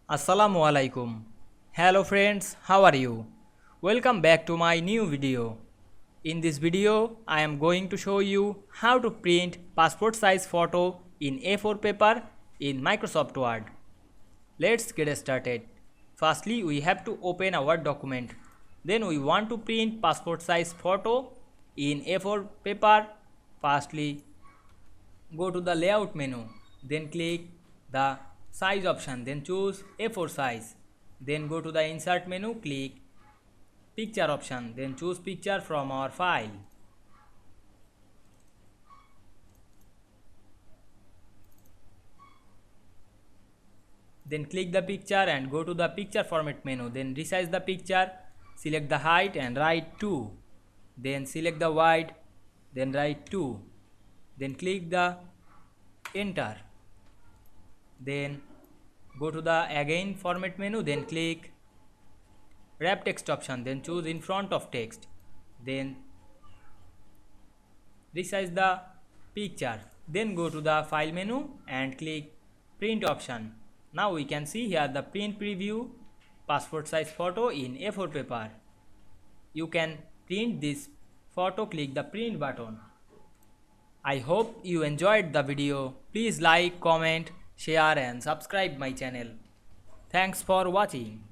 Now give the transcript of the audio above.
Assalamu Walaikum. Hello friends, how are you? Welcome back to my new video. In this video, I am going to show you how to print passport size photo in A4 paper in Microsoft Word. Let's get started. Firstly, we have to open a Word document. Then we want to print passport size photo in A4 paper. Firstly, go to the layout menu, then click the size option, then choose A4 size, then go to the insert menu, click picture option, then choose picture from our file. Then click the picture and go to the picture format menu, then resize the picture, select the height and write 2, then select the wide, then write 2, then click the enter, then go to the again format menu, then click wrap text option, then choose in front of text, then resize the picture, then go to the file menu and click print option. Now we can see here the print preview passport size photo in A4 paper. You can print this photo, click the print button. I hope you enjoyed the video. Please like, comment, share and subscribe my channel. Thanks for watching.